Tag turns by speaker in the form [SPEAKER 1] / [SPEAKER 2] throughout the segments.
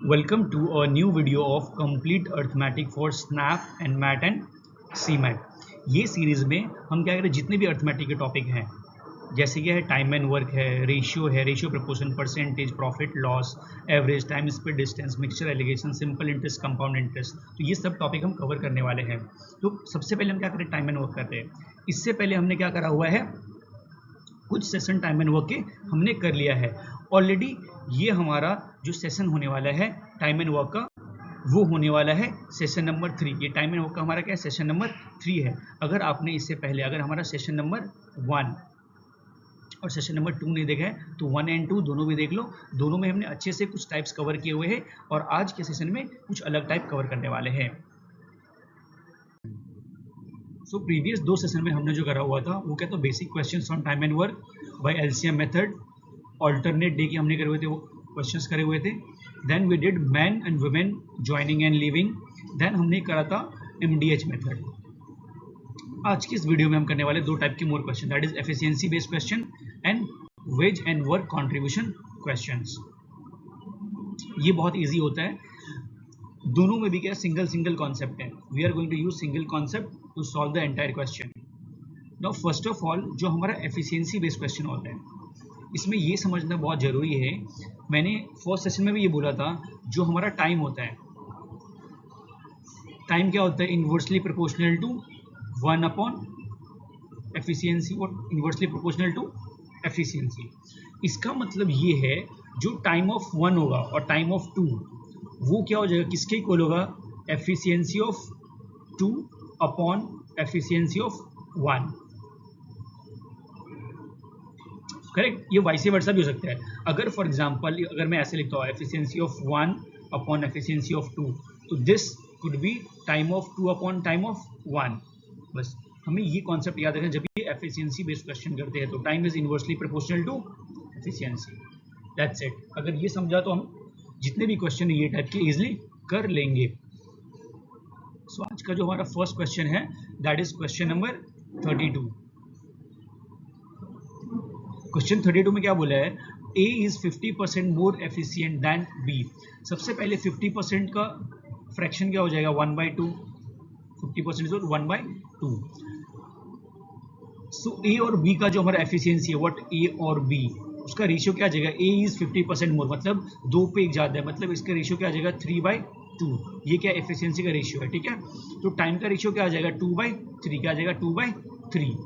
[SPEAKER 1] Welcome to a new video of complete arithmetic for SNAP and MAT and CMAT। ये series में हम क्या करें, जितने भी अर्थमेटिक के टॉपिक हैं, जैसे कि है टाइम एंड वर्क है, ratio proportion, percentage, profit loss, average, time speed, distance, mixture allegation, simple interest, compound interest, तो ये सब टॉपिक हम कवर करने वाले हैं। तो सबसे पहले हम क्या करें, टाइम एंड वर्क करते हैं। इससे पहले हमने क्या करा हुआ है, कुछ सेशन टाइम एंड वर्क के हमने कर लिया है ऑलरेडी। ये हमारा जो सेशन होने वाला है टाइम एंड वर्क का, वो होने वाला है सेशन नंबर 3। ये टाइम एंड वर्क का हमारा क्या है, सेशन नंबर 3 है। अगर आपने इससे पहले अगर हमारा सेशन नंबर 1 और सेशन नंबर 2 नहीं देखा है तो 1 एंड 2 दोनों भी देख लो। दोनों में हमने अच्छे से कुछ टाइप्स कवर किए हुए हैं और आज के सेशन में कुछ अलग टाइप कवर करने वाले हैं। सो प्रीवियस 2 सेशन में हमने जो करा हुआ था वो क्या, तो basic questions on time and work by LCM method, alternate day के हमने करे हुए थे, वो क्वेश्चंस करे हुए थे। Then we did man and women joining and living. देन हमने करा था एमडीएच मेथड। आज की इस वीडियो में हम करने वाले 2 टाइप के more question, that is efficiency based question and wages and work contribution questions. ये बहुत इजी होता है, दोनों में भी क्या सिंगल कॉन्सेप्ट है। We are going to use single concept to solve the entire question. Now first of all, जो हमारा एफिशिएंसी बेस्ड क्वेश्चन होता है, इसमें ये समझना बहुत ज़रूरी है। मैंने फर्स्ट सेशन में भी ये बोला था, जो हमारा टाइम होता है, टाइम क्या होता है, inversely proportional to 1 upon efficiency और इन्वर्सली प्रोपोर्शनल टू एफिशिएंसी। इसका मतलब ये है, जो टाइम ऑफ 1 होगा और टाइम ऑफ 2, वो क्या हो जाएगा, किसके इक्वल होगा, efficiency of 2 upon efficiency of 1। Correct. ये वाइस वर्सा भी हो सकता है। अगर फॉर एग्जांपल अगर मैं ऐसे लिखता हूँ efficiency of 1 upon efficiency of 2, तो this could be time of 2 upon time of 1। बस हमें ये कॉन्सेप्ट याद रखना, जब भी एफिशिएंसी बेस्ड क्वेश्चन करते हैं तो time is inversely proportional to efficiency. That's it. अगर ये समझा तो हम जितने भी क्वेश्चन ये टाइप के इजिली कर लेंगे। सो आज का जो हमारा फर्स्ट क्वेश्चन है, that is question number 32। Question 32 में क्या बोला है, A is 50% more efficient than B। सबसे पहले 50% का फ्रैक्शन क्या हो जाएगा, 1/2। 50% इज 1/2। सो A और B का जो हमारा एफिशिएंसी है, व्हाट A और B, उसका रेशियो क्या आ जाएगा, A इज 50% मोर, मतलब 2 पे 1 ज़्यादा है, मतलब इसका रेशियो क्या आ जाएगा, 3/2। ये क्या एफिशिएंसी का रेशियो है, ठीक है। तो टाइम का रेशियो क्या आ जाएगा, 2/3, क्या आ जाएगा, 2/3।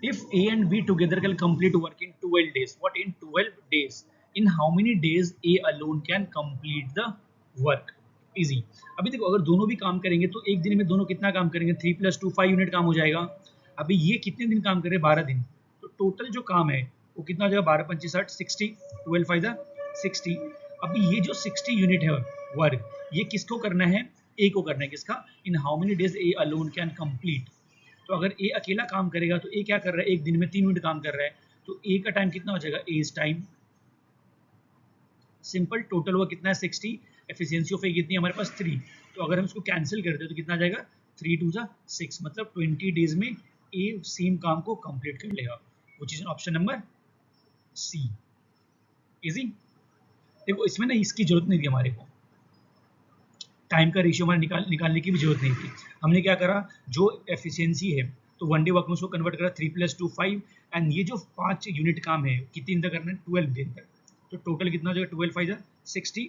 [SPEAKER 1] If A and B together can complete work in 12 days, what in 12 days? In how many days A alone can complete the work? Easy। अभी देखो, अगर दोनों भी काम करेंगे तो एक दिन में दोनों कितना काम करेंगे, 3 + 2 5 यूनिट काम हो जाएगा। अभी ये कितने दिन काम कर रहे हैं, 12 दिन। तो टोटल जो काम है वो कितना हो जाएगा, 12 × 25 = 60, 12 × 5 = 60। अभी ये जो 60 यूनिट है वर्क, ये किसको करना है, ए को करना है। किसका, in how many days A alone can complete. तो अगर ए अकेला काम करेगा तो ए क्या कर रहा है, एक दिन में 3 मिनट काम कर रहा है, तो ए का टाइम कितना हो जाएगा, एज टाइम। सिंपल, टोटल हुआ कितना है, 60। एफिशिएंसी ऑफ ए कितनी है हमारे पास, 3। तो अगर हम इसको कैंसिल करते हैं तो कितना आ जाएगा, 3 × 2 = 6, मतलब 20 डेज में ए सेम काम को कंप्लीट कर लेगा, which is option number C. Easy. देखो इसमें ना इसकी जरूरत नहीं थी हमारे को, टाइम का रेशियो हमारे निकालने की भी जरूरत नहीं थी। हमने क्या करा, जो एफिशिएंसी है तो 1 डे वर्क में उसको कन्वर्ट करा, 3 + 2 5, एंड ये जो 5 यूनिट काम है कितने दिन तक करना है, 12 दिन तक। तो टोटल कितना हो जाएगा, 12 × 5 = 60।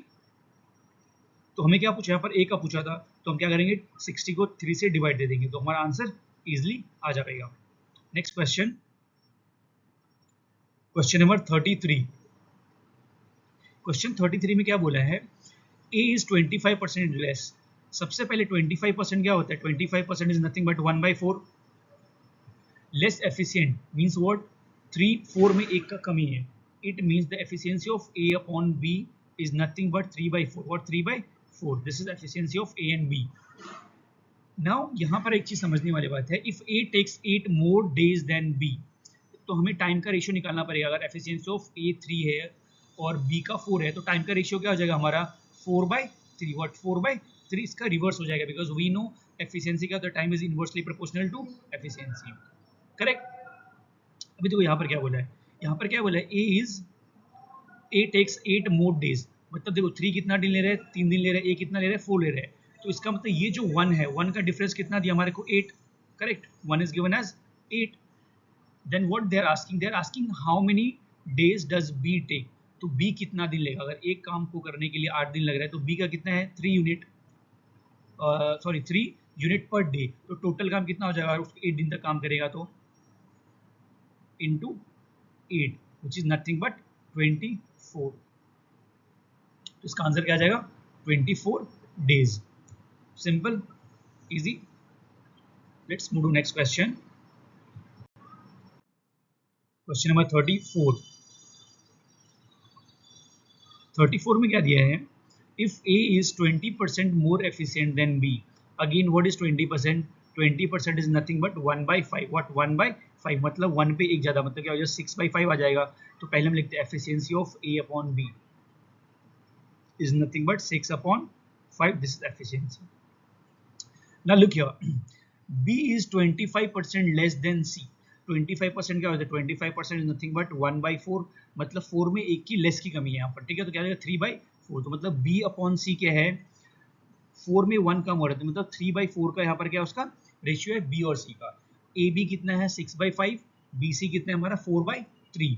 [SPEAKER 1] तो हमें क्या पूछा, यहाँ पर ए का पूछा था, तो हम क्या करेंगे, 60 को 3 से डिवाइड दे देंगे, तो हमारा आंसर इजिली आ जाएगा। Next question, question number 33। Question 33 में क्या बोला है, A is 25% लेस। सबसे पहले 25% क्या होता है, 25% is nothing but 1/4। Less efficient means what, 3 4 में 1 का कमी है। It means the efficiency of A upon B is nothing but 3/4। What, 3/4। This is efficiency of A and B। नाउ यहाँ पर एक चीज समझने वाली बात है, if A takes 8 more days than B, तो हमें टाइम का रेशियो निकालना पड़ेगा। अगर एफिशिएंसी ऑफ A 3 है और B का 4 है, तो टाइम का रेशियो क्या हो जाएगा हमारा, 4/3। व्हाट, 4/3। इसका रिवर्स हो जाएगा, बिकॉज वी नो एफिशिएंसी का time is inversely proportional to efficiency. Correct. अभी देखो यहाँ पर क्या बोला है, यहाँ पर क्या बोला है, ए टेक्स 8 मोर डेज, मतलब देखो 3 कितना दिन ले रहे हैं, 3 दिन ले रहे हैं, ए कितना ले रहे हैं, 4 ले रहे हैं, तो इसका मतलब ये जो 1 है, 1 का डिफरेंस कितना दिया हमारे को, 8, correct, 1 is given as 8. Then what they are asking how many days does B take, तो बी कितना दिन लेगा, अगर एक काम को करने के लिए 8 दिन लग रहा है तो बी का कितना है 3 unit, sorry 3 unit per day, तो टोटल काम कितना हो जाएगा, उसको 8 दिन तक काम करेगा तो into 8 which is nothing but 24, तो इसका आंसर क्या आ जाएगा 24 days. Simple, easy. Let's move to next question. Question number 34. 34 में क्या दिया है, if A is 20% more efficient than B, again what is 20%, 20% is nothing but 1 by 5, what 1 by 5 मतलब 1 पे एक ज्यादा, मतलब क्या हो जाएगा 6 by 5 आ जाएगा, तो पहले हम लिखते हैं efficiency of A upon B is nothing but 6 upon 5, this is efficiency. Now look here, B is 25% less than C, 25% क्या होता है, 25% is nothing but 1 by 4, मतलब 4 में एक की लेस की कमी है यहाँ पर, ठीक है, तो क्या जाएगा 3 by 4, तो मतलब B अपॉन C क्या है, 4 में 1 कम हो रहा है, तो मतलब 3 by 4 का यहाँ पर क्या है, उसका रेशियो है B और C का. AB कितना है 6 by 5, BC कितना है हमारा 4 by 3.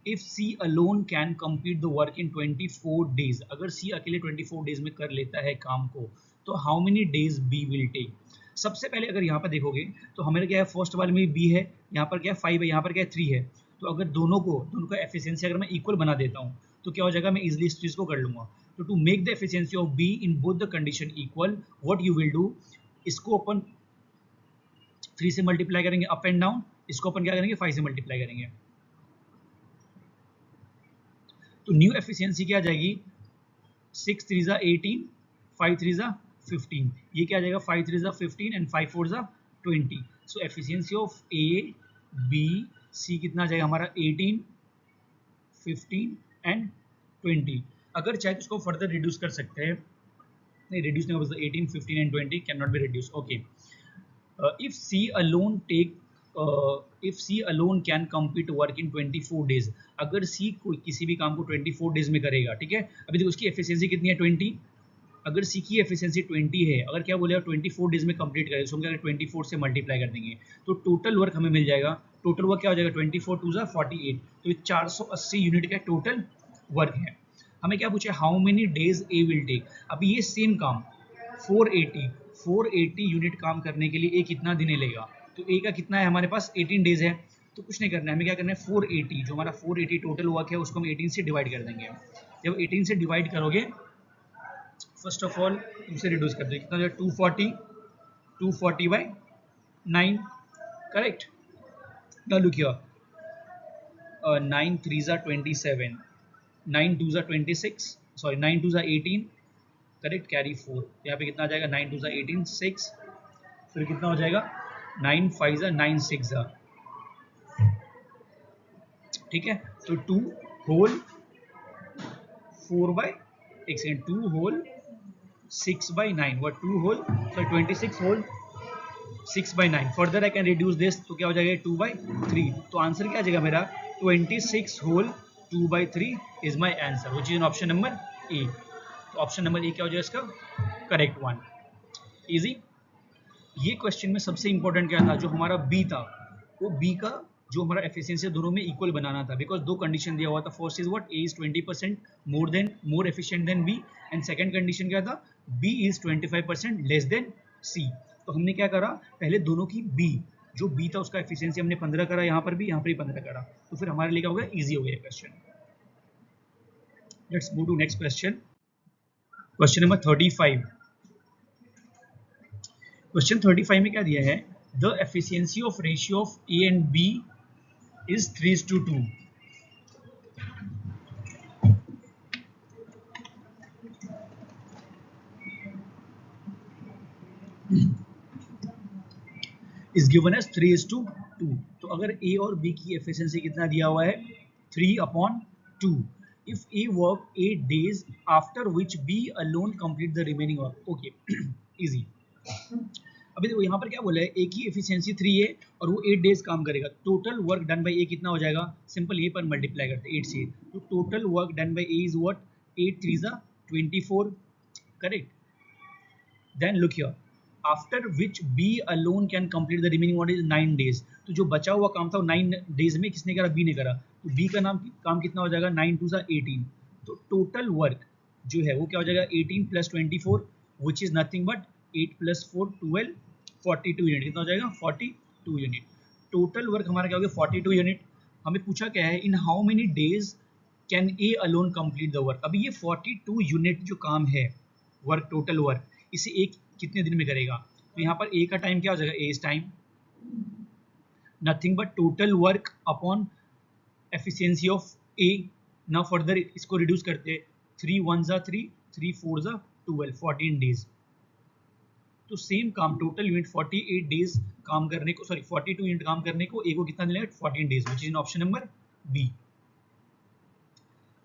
[SPEAKER 1] If C alone can complete the work in 24 days, अगर C अकेले 24 डेज में कर लेता है काम को, तो how many days B will take. सबसे पहले अगर यहाँ पर देखोगे तो हमारे क्या है, फर्स्ट वाले में B है, यहाँ पर क्या है 5 है, यहाँ पर क्या है 3 है, तो अगर दोनों का एफिशिएंसी अगर मैं इक्वल बना देता हूँ तो क्या हो जाएगा, मैं इजिली इस चीज को कर लूंगा. तो to make the efficiency of B in both the condition equal, what you will do, इसको अपन 3 से मल्टीप्लाई करेंगे अप एंड डाउन, इसको अपन क्या करेंगे 5 से मल्टीप्लाई करेंगे, तो न्यू एफिशिएंसी क्या आ जाएगी 6 3 जा 18, 5 3 जा 15, ये क्या आ जाएगा 5 3 जा 15 एंड 5 4 जा 20. So efficiency of A B C कितना आ जाएगा हमारा 18, 15 एंड 20. अगर चाहे तो इसको फर्दर रिड्यूस कर सकते हैं, नहीं रिड्यूस नहीं होगा, 18 15 and 20 can not be reduce. Okay, if C alone can complete work in 24 days, अगर C कोई किसी भी काम को 24 डेज में करेगा, ठीक है, अभी देखो उसकी एफिशिएंसी कितनी है 20, अगर C की एफिशिएंसी 20 है, अगर क्या बोलेगा 24 डेज में कंप्लीट करेगा, तो हम क्या 24 से मल्टीप्लाई कर देंगे, तो टोटल वर्क हमें मिल जाएगा, टोटल वर्क क्या हो जाएगा 24 2 जा 48, तो ये 480 यूनिट का टोटल वर्क है. हमें क्या पूछे, how many days A will take. अभी ये सेम काम 480 यूनिट काम करने के लिए ए कितना दिन लेगा, तो ए का कितना है हमारे पास 18 डेज है, तो कुछ नहीं करना है, हमें क्या करना है 480, जो हमारा 480 टोटल वर्क है उसको हम 18 से डिवाइड कर देंगे. जब 18 से डिवाइड करोगे, फर्स्ट ऑफ ऑल इसे रिड्यूस कर देंगे, कितना हो जाएगा 240 by 9, correct. Now look here, 9 3 जा 27, 9 2 जा 26, सॉरी 9 2 जा 18, करेक्ट, कैरी 4, यहाँ पे कितना आ जाएगा 9 2 जा 18 6, फिर कितना हो जाएगा 9 5 जा 9 6 जा, ठीक है, तो 2 होल 4 बाई, एक second, 2 whole 6 by 9, what 2 whole, so 26 whole 6 by 9, further I can reduce this, तो क्या हो जाएगा 2 by 3, तो आंसर क्या आ जाएगा मेरा 26 whole 2 by 3 is my answer, which is in option number A. तो ऑप्शन नंबर ए क्या हो जाएगा इसका करेक्ट वन. इजी. ये क्वेश्चन में सबसे इंपॉर्टेंट क्या था, जो हमारा बी था, वो बी का जो हमारा एफिशिएंसी दोनों में इक्वल बनाना था, बिकॉज दो कंडीशन दिया हुआ था, first is what, A is 20% more efficient than B, and second condition क्या था, B is 25% less than C. तो हमने क्या करा, पहले दोनों की बी, जो बी था उसका एफिशिएंसी हमने 15 करा, यहाँ पर भी 15 करा, तो फिर हमारे लिए क्या हो गया, ईजी हो गया question. Let's move to next question. Question number 35. Question 35 में क्या दिया है, the efficiency of ratio of A and B is 3:2. is given as 3:2. तो अगर A और B की एफिशिएंसी कितना दिया हुआ है 3/2. If A work 8 days after which B alone complete the remaining work. Okay, easy. अभी देखो यहाँ पर क्या बोला है, ए की एफिशिएंसी 3 है और वो 8 डेज काम करेगा, टोटल वर्क डन बाय ए कितना हो जाएगा, सिंपल ए पर मल्टीप्लाई करते हैं 8 से, तो total work done by A is what 8 3 जा 24, correct. Then look here, after which B alone can complete the remaining what is 9 days. तो जो बचा हुआ काम था वो 9 days में किसने करा, B ने करा. तो B का काम कितना हो जाएगा, 9 2 जा 18. तो टोटल वर्क जो है वो क्या हो जाएगा 18 plus 24 which is nothing but 8 plus 4 12 42 unit. कितना हो जाएगा 42 यूनिट. टोटल वर्क हमारा क्या हो गया 42 यूनिट. हमें पूछा क्या है, in how many days can A alone complete the work. अभी ये 42 यूनिट जो काम है वर्क, टोटल वर्क, इसे एक कितने दिन में करेगा. तो यहाँ पर ए का टाइम क्या हो जाएगा, A is time nothing but total work upon efficiency of A. ना फर्दर इसको रिड्यूस करते, 3 1 जा 3 3 4 जा 12 14 डेज. तो सेम काम टोटल यूनिट 48 डेज काम करने को, सॉरी 42 यूनिट काम करने को ए को कितना मिलेगा 14 days, which is in option number B.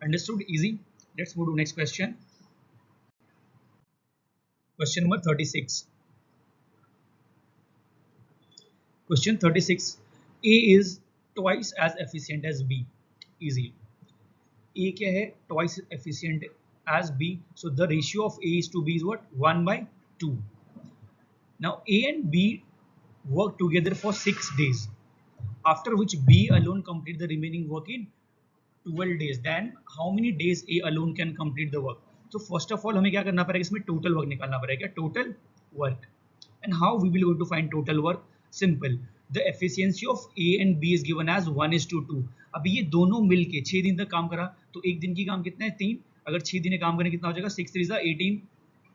[SPEAKER 1] Understood, easy. Let's move to next question. Question number 36. Question 36. A is twice as efficient as B. Easy. A क्या है, twice efficient as B. So the ratio of A is to B is what? 1/2. Now A and B work together for 6 days. After which B alone complete the remaining work in 12 days. Then how many days A alone can complete the work? तो first of all हमें क्या करना पड़ेगा, इसमें total work निकालना पड़ेगा, total work. And how we will go to find total work, simple. The efficiency of A and B is given as 1:2. अभी ये दोनों मिलके 6 दिन तक काम करा, तो एक दिन की काम कितना है 3, अगर 6 दिन काम करने कितना हो जाएगा 6 3 18.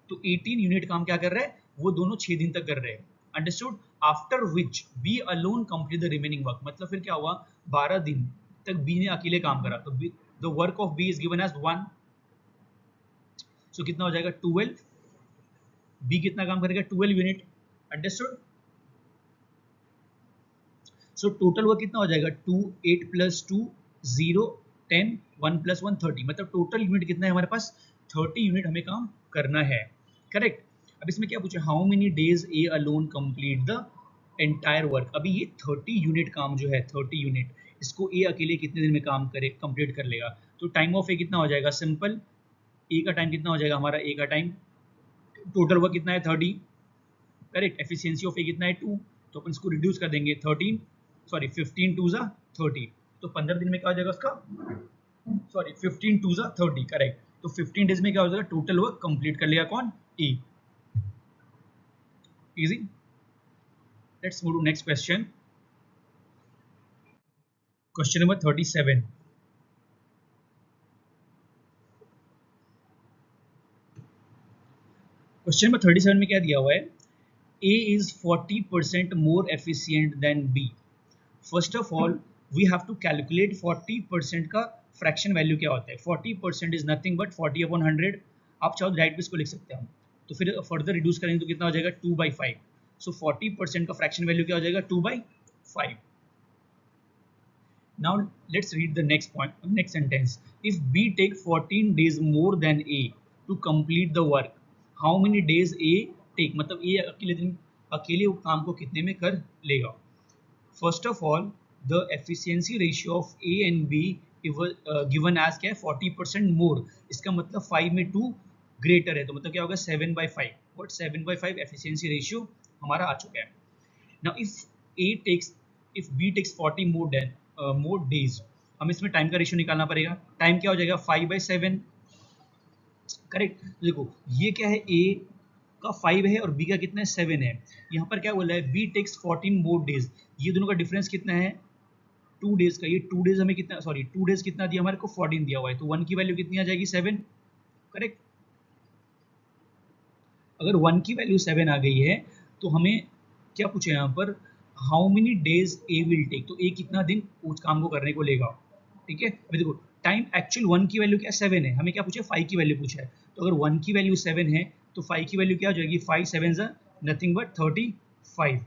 [SPEAKER 1] तो 18 यूनिट काम क्या कर रहा है, वो दोनों 6 दिन तक कर रहे हैं. Understood. After which B alone complete the remaining work, मतलब फिर क्या हुआ 12 दिन तक बी ने अकेले काम करा. तो the work of B is given as 1. So कितना हो जाएगा 12. बी कितना काम करेगा 12 unit. Understood. So total work कितना हो जाएगा 2 8 प्लस 2 0 10 1 प्लस 1 30. मतलब टोटल यूनिट कितना है हमारे पास 30 यूनिट हमें काम करना है. करेक्ट. अब इसमें क्या पूछे, how many days A alone complete the entire work. अभी ये 30 यूनिट काम जो है 30 यूनिट, इसको ए अकेले कितने दिन में काम करे कंप्लीट कर लेगा. तो टाइम ऑफ ए कितना हो जाएगा, सिंपल. ए का टाइम कितना हो जाएगा हमारा, ए का टाइम, टोटल वर्क कितना है 30. करेक्ट. एफिशिएंसी ऑफ ए कितना है 2, तो अपन इसको रिड्यूस कर देंगे 15 2 जा 30. तो 15 दिन में क्या हो जाएगा उसका, 15 2 जा 30. करेक्ट. तो 15 डेज में क्या हो जाएगा टोटल वर्क कंप्लीट कर लेगा कौन, A. Easy. Let's move to next question. Question number 37. Question number 37 में क्या दिया हुआ है, A is 40% more efficient than B. First of all, we have to calculate 40% का फ्रैक्शन वैल्यू क्या होता है. 40% is nothing but 40/100. आप चाहो राइट पे इसको लिख सकते हैं. तो फिर फर्दर रिड्यूस करेंगे तो कितना हो जाएगा 2/5. सो 40% का फ्रैक्शन वैल्यू क्या हो जाएगा 2/5. Now let's read the next point, next sentence. If B take 14 days more than A to complete the work, how many days A take, मतलब ए अकेले वो काम को कितने में कर लेगा. First of all the efficiency ratio of A and B given as क्या है 40% मोर. इसका मतलब 5 में 2 ग्रेटर है, तो मतलब क्या होगा 7/5. बट 7/5 एफिशिएंसी रेशियो हमारा आ चुका है. Now if B takes 40 more days, हम इसमें टाइम का रेशियो निकालना पड़ेगा. टाइम क्या हो जाएगा 5/7. करेक्ट. देखो ये क्या है, ए का 5 है और बी का कितना है 7 है. यहाँ पर क्या बोला है, बी टेक्स 14 मोर डेज. ये दोनों का डिफरेंस कितना है 2 डेज का. ये 2 डेज हमें कितना, 2 डेज कितना दिया हमारे को 14 दिया हुआ है. तो 1 की वैल्यू कितनी आ जाएगी 7. करेक्ट. अगर 1 की वैल्यू 7 आ गई है तो हमें क्या पूछे यहाँ पर, how many days A will take. तो ए कितना दिन उस काम को करने को लेगा. ठीक है. अभी देखो टाइम एक्चुअल 1 की वैल्यू क्या 7 है, हमें क्या पूछा 5 की वैल्यू पूछा है. तो अगर 1 की वैल्यू 7 है तो 5 की वैल्यू क्या हो जाएगी 5 7 जा nothing but 35.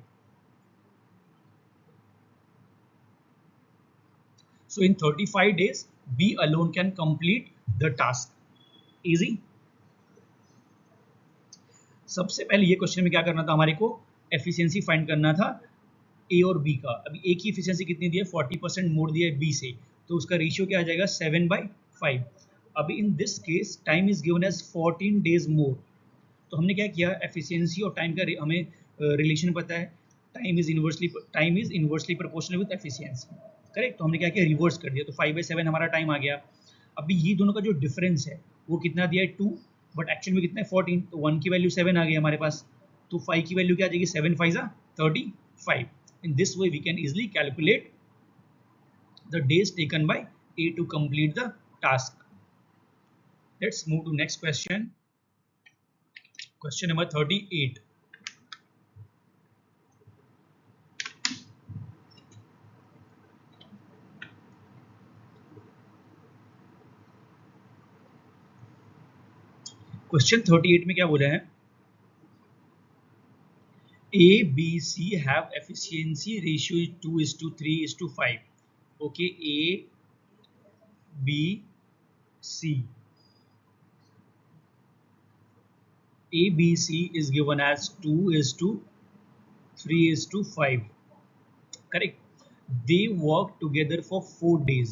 [SPEAKER 1] So in 35 days B alone can complete the task. Easy. सबसे पहले ये क्वेश्चन में क्या करना था हमारे को, एफिशिएंसी फाइंड करना था ए और बी का. अभी ए की एफिशिएंसी कितनी दी है 40% मोर दिया है बी से, तो उसका रेशियो क्या आ जाएगा 7/5. अभी in this case time is given as 14 days more, तो हमने क्या किया, एफिशिएंसी और टाइम का हमें रिलेशन पता है, time is inversely proportional with efficiency, correct. तो हमने क्या किया, रिवर्स कर दिया, तो 5/7 हमारा टाइम आ गया। अभी ये दोनों का जो डिफरेंस है वो कितना दिया है 2, बट एक्चुअल में कितना है 14, तो 1 की वैल्यू 7 आ गई हमारे पास, तो 5 की वैल्यू क्या आ जाएगी, 7 5 35। In this way we can easily calculate the days taken by A to complete the task. Let's move to next question, question number 38। Question 38 में क्या बोला है, A, B, C have efficiency ratio is 2:3:5. Okay, A, B, C. A, B, C is given as 2:3:5. Correct. They work together for 4 days.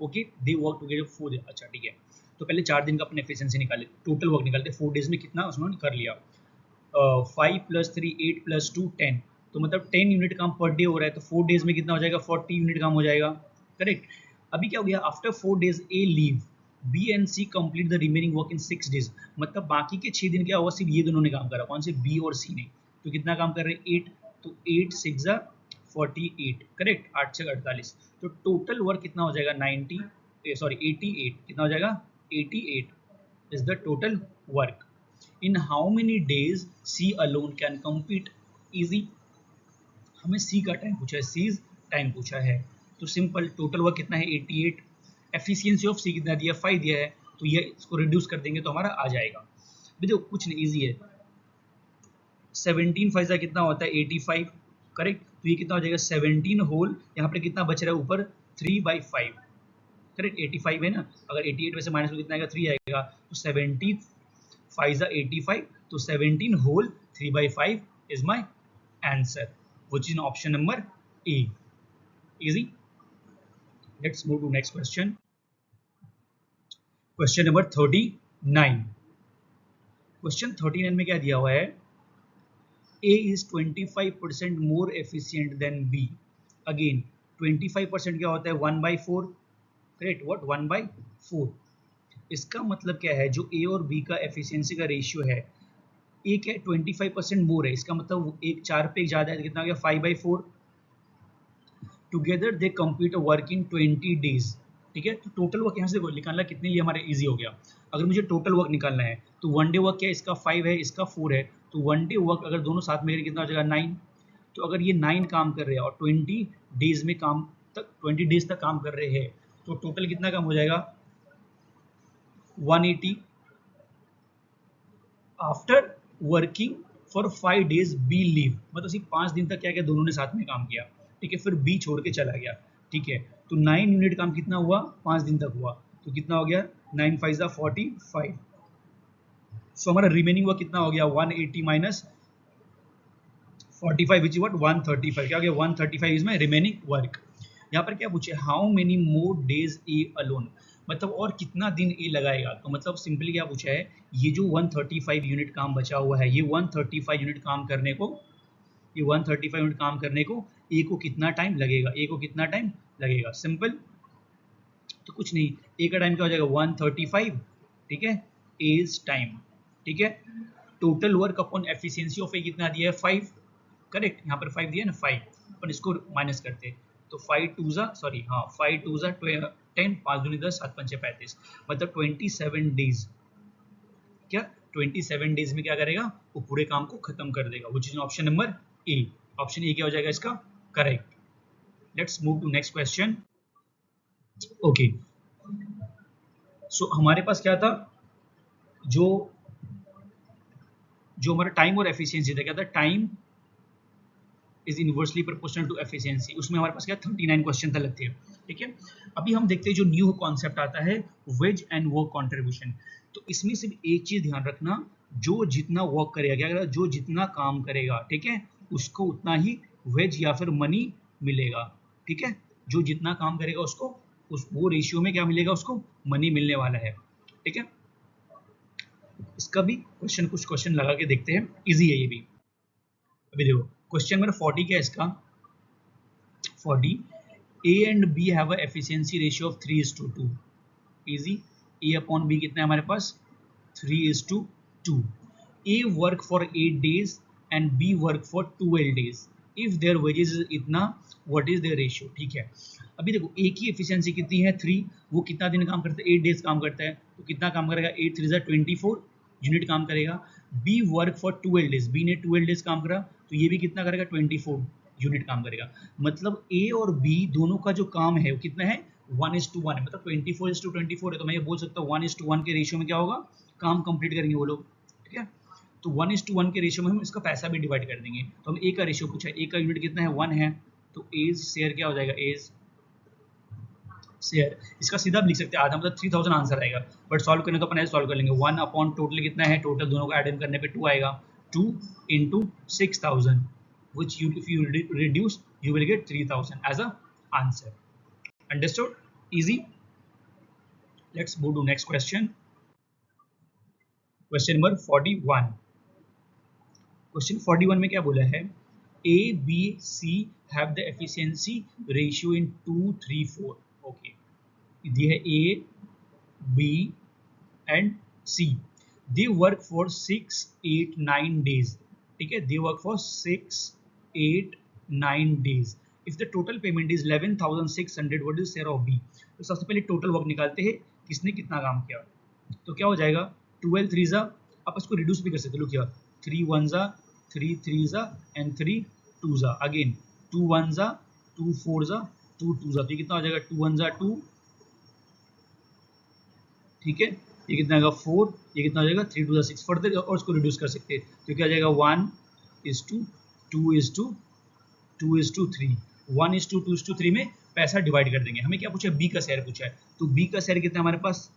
[SPEAKER 1] Okay, they work together 4 days. अच्छा ठीक है, तो पहले 4 दिन का अपने एफिशिएंसी निकाले, टोटल वर्क निकालते, 4 डेज में कितना उसने कर लिया, 5 + 3 8 + 2 10, तो मतलब 10 यूनिट काम पर डे हो रहा है, तो 4 डेज में कितना हो जाएगा, 40 यूनिट काम हो जाएगा, करेक्ट। अभी क्या हो गया, after 4 days A leave, B and C complete the remaining work in 6 days, मतलब बाकी के 6 दिन क्या हुआ, सिर्फ ये दोनों ने काम करा, कौन से, बी और सी ने, तो कितना काम कर रहे हैं 8, तो 8 6 48, करेक्ट, 8 6 48, तो टोटल वर्क कितना हो जाएगा 88, कितना हो जाएगा 88 is the total work. In how many days C alone can complete easy, हमें C का टाइम पूछा है, C's टाइम पूछा है, तो सिंपल टोटल वर्क कितना है 88, एफिशिएंसी ऑफ C कितना दिया 5 दिया है, तो ये इसको रिड्यूस कर देंगे तो हमारा आ जाएगा। देखो कुछ नहीं, इजी है, 17 5 कितना होता है 85, करेक्ट, तो ये कितना हो जाएगा 17 होल, यहाँ पे कितना बच रहा है ऊपर 3/5, करेक्ट, 85 है ना, अगर 88 में से माइनस में कितना आएगा 3 आएगा, तो 70 5 85, तो 17 whole 3/5 is my answer, which is in option number A. Easy. Let's move to next question. Question number 39. Question 39 में क्या दिया हुआ है, A is 25% more efficient than B. Again 25% क्या होता है 1/4, करेक्ट, व्हाट 1/4, इसका मतलब क्या है, जो A और B का एफिशिएंसी का रेशियो है, एक है 25% मोर है, इसका मतलब एक 4 पे एक ज्यादा है, तो कितना हो गया 5/4, together they complete a work in 20 days, ठीक है। तो टोटल वर्क यहाँ से निकालना कितने, ये हमारे इजी हो गया। अगर मुझे टोटल वर्क निकालना है तो 1 डे वर्क क्या है, इसका 5 है, इसका 4 है, तो 1 डे वर्क अगर दोनों साथ में कितना हो जाएगा 9, तो अगर ये 9 काम कर रहे हैं और 20 डेज में काम तक 20 डेज तक काम कर रहे हैं, तो टोटल कितना काम हो जाएगा 180 after working for 5 days B leave, मतलब सिर्फ 5 दिन तक क्या क्या दोनों ने साथ में काम किया, ठीक है, फिर बी छोड़ के चला गया, ठीक है, तो 9 यूनिट काम कितना हुआ 5 दिन तक हुआ, तो कितना हो गया 9 5 45, सो हमारा रिमेनिंग वर्क कितना हो गया 180 माइनस 45 विच इज व्हाट 135, क्या हो गया 135 इज माय रिमेनिंग वर्क। यहाँ पर क्या पूछे, how many more days A alone, मतलब और कितना दिन ए लगाएगा, तो मतलब सिंपली क्या पूछा है, ये जो 135 यूनिट काम बचा हुआ है, ये 135 यूनिट काम करने को, ये 135 यूनिट काम करने को ए को कितना टाइम लगेगा, ए को कितना टाइम लगेगा, सिंपल, तो कुछ नहीं, ए का टाइम क्या हो जाएगा 135, ठीक है, एज टाइम, ठीक है, total work upon efficiency of A कितना दिया है 5, करेक्ट, यहाँ पर 5 दिया है ना 5, अपन इसको माइनस करते, तो 5 2 सॉरी हाँ 5 2 10, 5 दूनी 10, 7 5 35, मतलब 27 डेज, क्या 27 डेज में क्या करेगा, वो पूरे काम को खत्म कर देगा, which is option number A, option A क्या हो जाएगा इसका correct. Let's move to next question. Okay, so हमारे पास क्या था, जो जो हमारा टाइम और एफिशिएंसी था, क्या था, time is inversely proportional to efficiency, उसमें हमारे पास क्या 39 क्वेश्चन था लगते हैं, ठीक है। अभी हम देखते हैं जो न्यू कॉन्सेप्ट आता है वेज एंड वर्क कंट्रीब्यूशन, तो इसमें सिर्फ एक चीज ध्यान रखना, जो जितना वर्क करेगा, क्या करेगा, जो जितना काम करेगा, ठीक है, उसको उतना ही वेज या फिर मनी मिलेगा, ठीक है, जो जितना काम करेगा उसको उस वो रेशियो में क्या मिलेगा, उसको मनी मिलने वाला है। ठीक है, इसका भी कुछ क्वेश्चन लगा के देखते हैं, इजी है ये भी। अभी देखो क्वेश्चन नंबर 40 क्या है इसका, 40 A and B have a efficiency ratio of 3:2। Easy, A upon B कितना है हमारे पास 3:2। A work for 8 days and B work for 12 days। if their wages is इतना, what is their ratio। ठीक है, अभी देखो A की एफिशिएंसी कितनी है 3, वो कितना दिन काम करता है 8 डेज काम करता है, तो कितना काम करेगा 8 3 24 यूनिट काम करेगा। B work for 12 days, B ने 12 डेज काम करा, तो ये भी कितना करेगा 24 यूनिट काम करेगा। मतलब A और B दोनों का जो काम है वो कितना है 1:1 है, मतलब 24:24 है, तो मैं ये बोल सकता हूँ 1:1 के रेशियो में क्या होगा, काम कंप्लीट करेंगे वो लोग। ठीक है, तो 1:1 के रेशियो में हम इसका पैसा भी डिवाइड कर देंगे। तो हम A का रेशियो पूछा, A का यूनिट कितना है 1 है, तो एज शेयर क्या हो जाएगा, एज शेयर, इसका सीधा लिख सकते हैं आधा, मतलब 3000 आंसर आएगा, बट सॉल्व करने तो अपन ऐसे सॉल्व कर लेंगे। 1 अपॉन टोटल कितना है, टोटल दोनों को ऐड इन करने पे 2 आएगा, 2 into 6000 which you if you reduce you will get 3000 as a answer। Understood? Easy। Let's move to next question। Question number 41। Question 41 में क्या बोला है, A, B, C have the efficiency ratio in 2, 3, 4। Okay, ये है A, B and C। They work for 6, 8, 9 days। ठीक है, they work for 6, 8, 9 days। If the total payment is 11,600, what is share of B। तो सबसे पहले total work निकालते हैं, किसने कितना काम किया, तो क्या हो जाएगा 12 3 जा, आप इसको रिड्यूस भी कर सकते हो, क्या 3 1 जा, 3 3 जा एंड 3 2 जा, अगेन 2 1 जा, 2 4 जा, 2 2 जा, तो ये कितना हो जाएगा 2 1 जा 2। ठीक है, ये कितना आएगा 4, ये कितना हो जाएगा 3 2 जा 6, फर्दर और इसको रिड्यूस कर सकते हैं, तो क्या आ जाएगा 1:2, 2:2, 2:3, 1:2, 2:3 में पैसा डिवाइड कर देंगे। हमें क्या पूछा है, बी का शेयर पूछा है, तो बी का शेयर कितना है हमारे पास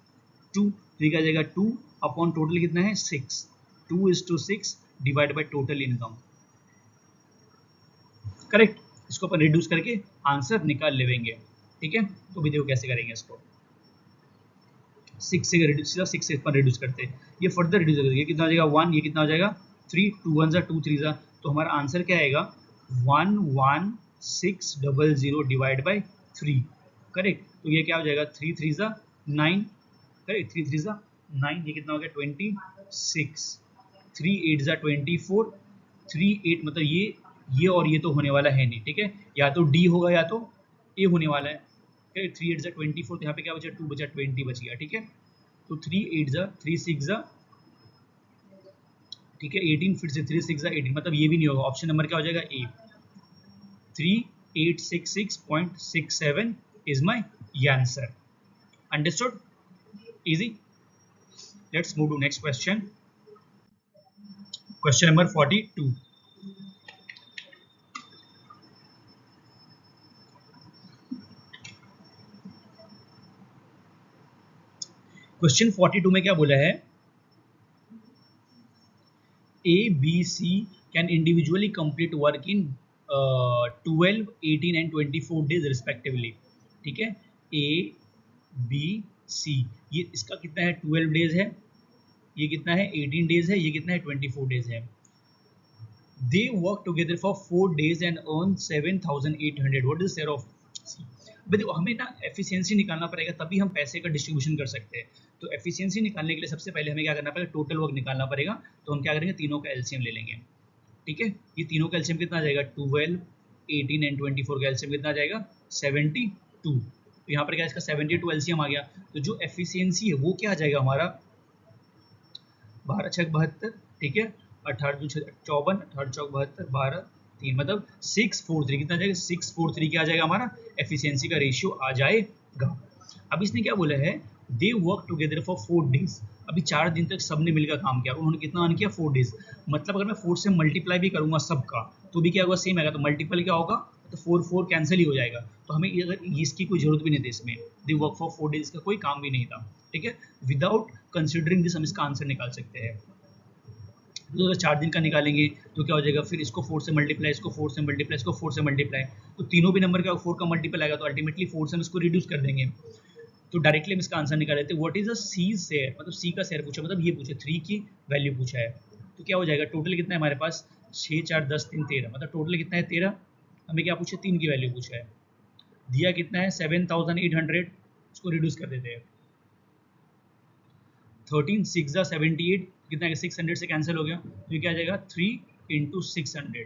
[SPEAKER 1] 2, तो ये क्या आ जाएगा 2 अपॉन टोटल कितना है 6, 2:6 divide by total income. Correct, इसको अपन रिड्यूस करके आंसर निकाल लेंगे। ठीक है, तो भी देखो कैसे करेंगे इसको, 6 से रिड्यूस, 6 से अपन रिड्यूस करते हैं, ये फर्दर रिड्यूस करेंगे, ये कितना हो जाएगा 1, ये कितना हो जाएगा 3, 2 1 जा 2 3 जा, तो हमारा आंसर क्या आएगा 11600 डिवाइड बाय 3। करेक्ट, तो ये क्या हो जाएगा 3 3 जा 9, करेक्ट 3 3 जा 9, ये कितना हो गया 26, 3 8 जा 24, 3 8 मतलब ये और ये तो होने वाला है नहीं। ठीक है, या तो डी होगा या तो ए होने वाला है। 3 8 जा 24, तो यहाँ पे क्या बचा 2 बचा 20 बच गया। ठीक है, तो 3 8 जा 3 6 जा, ठीक है 18, फिर से 3 6 जा 18, मतलब ये भी नहीं होगा, ऑप्शन नंबर क्या हो जाएगा ए, 3866.67 is my answer। Understood? Easy। Let's move to next question। Question number 42। Question 42 में क्या बोला है, A, B, C can individually complete work in 12, 18 and 24 days respectively। ठीक है, A, B, C, ये इसका कितना है 12 डेज है, ये कितना है 18 डेज है, ये कितना है 24 डेज है। They work together for 4 days and earn 7,800। What is the share of C। देखो हमें ना एफिशिएंसी निकालना पड़ेगा, तभी हम पैसे का डिस्ट्रीब्यूशन कर सकते हैं। तो एफिशिएंसी निकालने के लिए सबसे पहले हमें क्या करना पड़ेगा, टोटल वर्क निकालना पड़ेगा। तो हम क्या करेंगे, तीनों का एलसीएम ले लेंगे। ठीक है, ये तीनों का एलसीएम कितना आ जाएगा 12, 18 एंड 24 का एलसीएम कितना आ जाएगा 72। तो यहाँ पर क्या इसका 72 एलसीएम आ गया, तो जो एफिशिएंसी है वो क्या आ जाएगा हमारा 12 6 72, ठीक है 18 2 6 54, 18 4 72, 12 3, मतलब 643, कितना आ जाएगा 643 क्या आ जाएगा हमारा एफिशिएंसी का रेशियो आ जाएगा। अब इसने क्या बोला है, they work together for 4 days. अभी 4 दिन तक सबने मिलकर काम किया, उन्होंने कितना अर्न किया 4 डेज, मतलब अगर मैं 4 से मल्टीप्लाई भी करूंगा सबका तो भी क्या होगा सेम आएगा, तो मल्टीपल क्या होगा तो 4 4 कैंसिल ही हो जाएगा, तो हमें इसकी कोई जरूरत भी नहीं थी इसमें, दे वर्क फॉर 4 डेज का कोई काम भी नहीं था। ठीक है, विदाउट कंसिडरिंग दिस हम इसका आंसर निकाल सकते हैं। तो अगर 4 दिन का निकालेंगे तो क्या हो जाएगा, फिर इसको 4 से मल्टीप्लाई, इसको 4 से मल्टीप्लाई, इसको 4 से मल्टीप्लाई, तो तीनों भी नंबर का 4 का मल्टीपल आएगा, तो अल्टीमेटली 4 से हम इसको रिड्यूस कर देंगे। तो डायरेक्टली हम इसका आंसर निकाल लेते हैं। What is a C share, मतलब सी का शेयर पूछा, मतलब ये पूछा 3 की वैल्यू पूछा है, तो क्या हो जाएगा, टोटल कितना है हमारे पास, 6 4 10 3 13, मतलब टोटल कितना है 13। हमें क्या पूछे, 3 की वैल्यू पूछा है, दिया कितना है 7800, इसको रिड्यूस कर देते हैं। 13 6 जा 78, कितना है 600 से कैंसिल हो गया, तो ये क्या आ जाएगा 3 इंटू 600,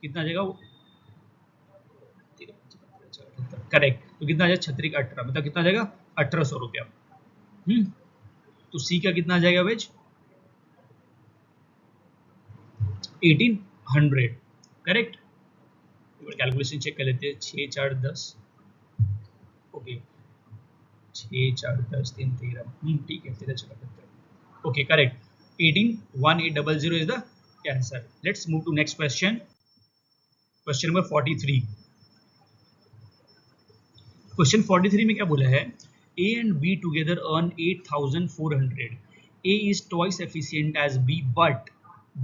[SPEAKER 1] कितना आ जाएगा, करेक्ट, तो कितना आ जाएगा 36 18, मतलब कितना आ जाएगा 1800 रुपया। तो सी का कितना आ जाएगा वेज 1800, करेक्ट। कैलकुलेशन चेक कर लेते हैं, 6 4 10, ओके 6 4 10 3 13, ठीक है, सीधा चला करते हैं, okay correct, 181800 is the answer. Let's move to next question, question number 43। Question 43 में क्या बोला है, A and B together earn 8400, A is twice efficient as B but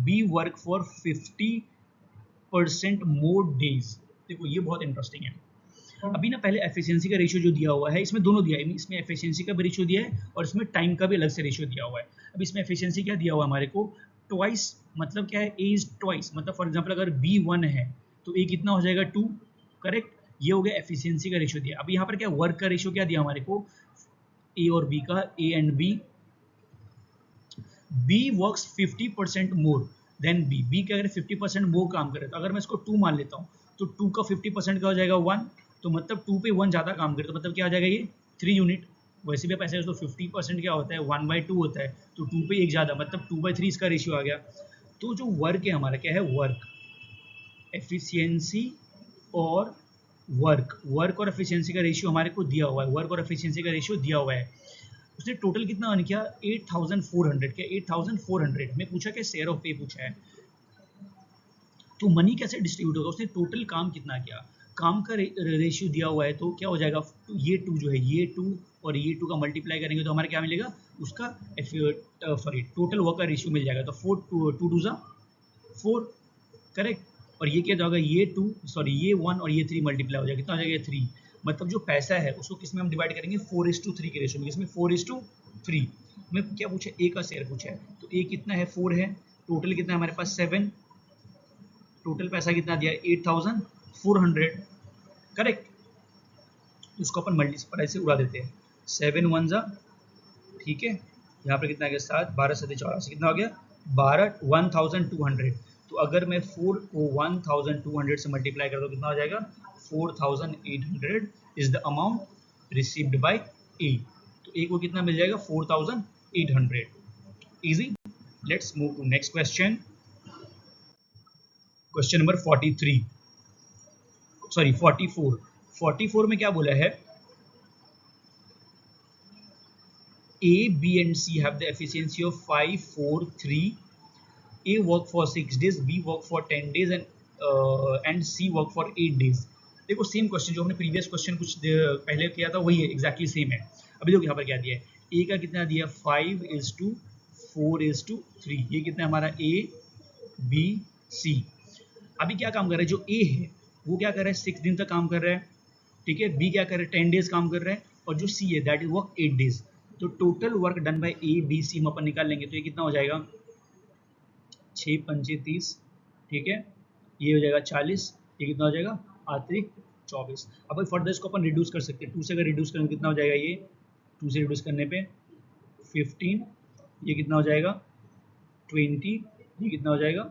[SPEAKER 1] B work for 50% more days। देखो ये बहुत इंटरेस्टिंग है। अभी ना पहले एफिशिएंसी का रेशियो जो दिया हुआ है, इसमें दोनों दिया है, इसमें एफिशिएंसी का भी रेशियो दिया है और इसमें टाइम का भी अलग से रेशियो दिया हुआ है। अब इसमें एफिशिएंसी क्या दिया हुआ है हमारे को, ट्वाइस, मतलब क्या है, ए इज ट्वाइस, मतलब फॉर एग्जांपल अगर बी 1 है तो ए कितना हो जाएगा 2, करेक्ट। ये हो गया एफिशिएंसी का रेशियो दिया। अब यहाँ पर क्या वर्क का रेशियो क्या दिया हमारे को, ए और बी का, A and B works 50% more than B, B क्या करे 50% मोर काम करे, तो अगर मैं इसको 2 मान लेता हूँ तो 2 का 50% क्या हो जाएगा 1, तो मतलब 2 पे 1 ज़्यादा काम करे, तो मतलब क्या आ जाएगा ये 3 यूनिट। वैसे भी आप ऐसे तो 50% क्या होता है 1/2 होता है, तो 2 पे 1 ज़्यादा, मतलब 2/3 इसका रेशियो आ गया। तो जो वर्क है हमारा क्या है, वर्क, एफिशिएंसी और वर्क और एफिशिएंसी का रेशियो हमारे को दिया हुआ है, वर्क और एफिशिएंसी का रेशियो दिया हुआ है। उसने टोटल कितना अर्न किया 8400, क्या 8400 में पूछा क्या शेयर ऑफ पे पूछा है, तो मनी कैसे डिस्ट्रीब्यूट होगा, उसने टोटल काम कितना किया, काम का रेशियो दिया हुआ है, तो क्या हो जाएगा, ये 2 जो है, ये 2 और ये 2 का मल्टीप्लाई करेंगे तो हमारे क्या मिलेगा, उसका सॉरी टोटल वर्क का रेशियो मिल जाएगा, तो 4 2 2 4, करेक्ट। और ये क्या होगा, ये 2 सॉरी ये 1 और ये 3 मल्टीप्लाई हो जाएगा, कितना हो जाएगा 3, मतलब जो पैसा है उसको किस में हम डिवाइड करेंगे 4:3 के रेशियो में, किसमें 4:3 में। क्या पूछा, ए का शेयर पूछा है, तो ए कितना है 4 है, टोटल कितना है हमारे पास 7, टोटल पैसा कितना दिया है 8400, करेक्ट। तो उसको अपन मल्टीप्लाई से उड़ा देते हैं, 7 1 जा, ठीक है, यहाँ पर कितना आ गया 7, 12 7 84, कितना हो गया 1200। तो अगर मैं 4 को 1200 से मल्टीप्लाई कर दूँ कितना हो जाएगा 4800 is the amount received by A, तो ए को कितना मिल जाएगा 4800, easy. Let's move to next question, question number 43 sorry 44 में क्या बोला है, A, B and C have the efficiency of 5 4 3, A work for 6 days, B work for 10 days and C work for 8 days। देखो same question जो हमने previous question कुछ पहले किया था वही है, एग्जैक्टली सेम है। अभी देखो यहाँ पर क्या दिया है, A का कितना दिया 5:4:3, ये कितना है हमारा A B C। अभी क्या काम कर रहा है, जो A है वो क्या कर रहा है 6 दिन तक काम कर रहा है, ठीक है, B क्या कर रहा है 10 डेज काम कर रहा है, और जो C है दैट इज वर्क 8 डेज। तो total work done by A B C हम अपन निकाल लेंगे, तो ये कितना हो जाएगा 6 5 30, ठीक है, ये हो जाएगा 40, ये कितना हो जाएगा अतिरिक्त 24। अब फर्दर इसको अपन रिड्यूस कर सकते हैं, 2 से अगर रिड्यूस करेंगे कितना हो जाएगा, ये 2 से रिड्यूस करने पे 15, ये कितना हो जाएगा 20, ये कितना हो जाएगा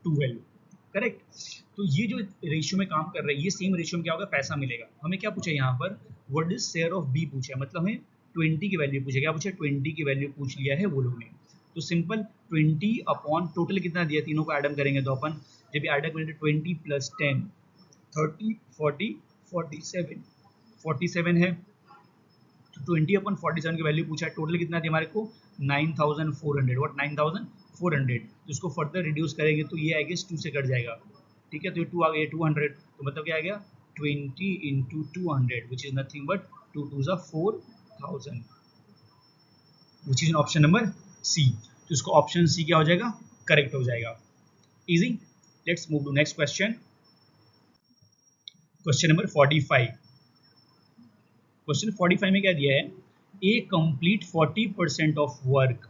[SPEAKER 1] 12, करेक्ट। तो ये जो रेशियो में काम कर रहा है, ये सेम रेशियो में क्या होगा पैसा मिलेगा। हमें क्या पूछा यहाँ पर, what is share of B पूछा है, मतलब हमें 20 की वैल्यू पूछा, क्या पूछा 20 की वैल्यू पूछ लिया है वो लोग ने। तो सिंपल 20 अपॉन टोटल कितना दिया, तीनों को एडम करेंगे तो अपन जब भी एडम करेंगे 20 + 10 30 40 47 है, तो 20 अपॉन 47 की वैल्यू पूछा है, टोटल कितना दिया हमारे को 9400, व्हाट 9400। तो इसको फर्दर रिड्यूस करेंगे तो ये आई गेस 2 से कट जाएगा, ठीक है, तो ये 2 आ गया 200, तो मतलब क्या आ गया 20 × 200 which is nothing but 2 2 = 4000, which is option number C. तो इसका ऑप्शन सी क्या हो जाएगा, करेक्ट हो जाएगा। Easy. Let's move to next question. Question number 45। Question 45 में क्या दिया है, A complete 40% of work,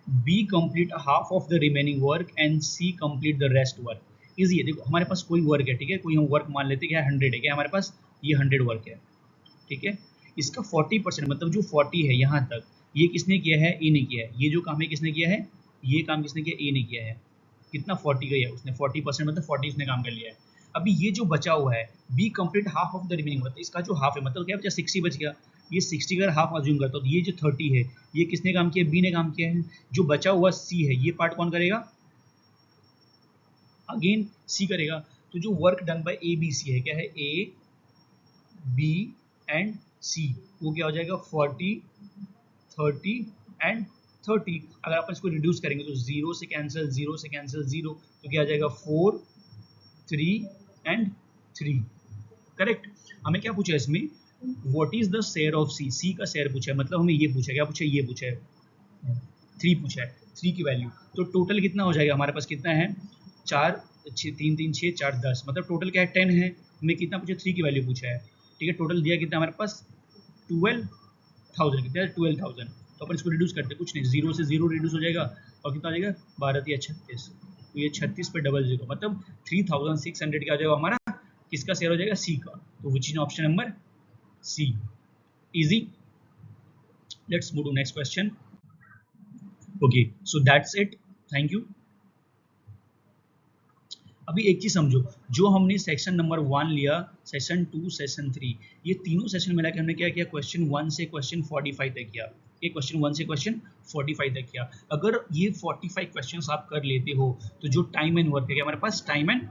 [SPEAKER 1] B complete half of the remaining work and C complete the rest work. Easy है। देखो हमारे पास कोई वर्क है, ठीक है, कोई हम वर्क मान लेते हैं 100 है, क्या हमारे पास ये 100 वर्क है, ठीक है। इसका 40% मतलब जो 40 है यहाँ तक, ये किसने किया है, ए ने किया है। ये जो काम है किसने किया है, ये काम किसने किया, ए ने किया है। कितना 40 का है, उसने 40% मतलब 40 उसने काम कर लिया है। अभी ये जो बचा हुआ है, B complete half of the remaining, मतलब इसका जो हाफ है मतलब क्या बचा, 60 बच गया। ये 60 का हाफ अज्यूम करता हूँ, तो ये जो 30 है ये किसने काम किया, बी ने काम किया है। जो बचा हुआ सी है, ये पार्ट कौन करेगा, अगेन सी करेगा। तो जो work done by A B C है, क्या है, ए बी एंड सी, वो क्या हो जाएगा 40 30 एंड 30। अगर आप इसको रिड्यूस करेंगे तो 0 से कैंसिल, 0 से कैंसिल 0, तो क्या आ जाएगा 4 3 एंड 3। करेक्ट। हमें क्या पूछा है इसमें, what is the share of C, C का शेयर पूछा है, मतलब हमें ये पूछा है, क्या पूछा है, ये पूछा है 3 पूछा है, 3 की वैल्यू। तो टोटल कितना हो जाएगा हमारे पास, कितना है 4 3 3 6 4 10, मतलब टोटल क्या है 10 है। हमें कितना पूछा, 3 की वैल्यू पूछा है, ठीक है। टोटल दिया कितना हमारे पास 12,000, कितना है 12,000। तो अपन इसको रिड्यूस करते हैं, कुछ नहीं, 0 से 0 रिड्यूस हो जाएगा और कितना आ जाएगा 12 या 36, तो ये 36 पे डबल 0 मतलब 3600 का आ जाएगा हमारा, किसका शेयर हो जाएगा, सी का। तो which is option number C. Easy. Let's move to next question. Okay, so that's it, thank you. अभी एक चीज समझो, जो हमने सेक्शन नंबर 1 लिया, सेशन 2, सेशन 3, ये तीनों सेशन मिला के हमने क्या किया, क्वेश्चन 1 से क्वेश्चन 45 तक किया। ये क्वेश्चन 1 से क्वेश्चन 45 तक किया। अगर ये 45 क्वेश्चंस आप कर लेते हो, तो जो टाइम एंड वर्क है, हमारे पास टाइम एंड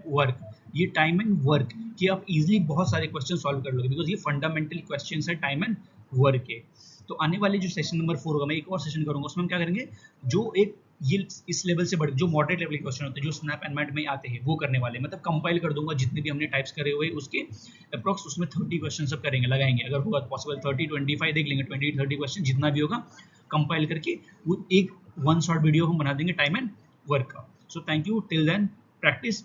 [SPEAKER 1] वर्क, ये टाइम एंड वर्क कि आप इजीली बहुत सारे क्वेश्चन सॉल्व कर लोगे, बिकॉज ये फंडामेंटल क्वेश्चंस है टाइम एंड वर्क के। तो आने वाले जो सेशन नंबर 4 होगा, मैं एक और सेशन करूंगा, उसमें हम क्या करेंगे, जो एक ये इस लेवल से बड़े जो मॉडरेट लेवल के क्वेश्चन होते हैं, जो स्नैप एंड मैट में आते हैं, वो करने वाले, मतलब कंपाइल कर दूंगा जितने भी हमने टाइप्स करे हुए उसके अप्रॉक्स, उसमें 30 क्वेश्चन सब करेंगे, लगाएंगे, अगर होगा पॉसिबल 30 25 देख लेंगे, 20 30 क्वेश्चन जितना भी होगा कंपाइल करके वो एक वन शॉर्ट वीडियो हम बना देंगे टाइम एंड वर्क का। So thank you, till then practice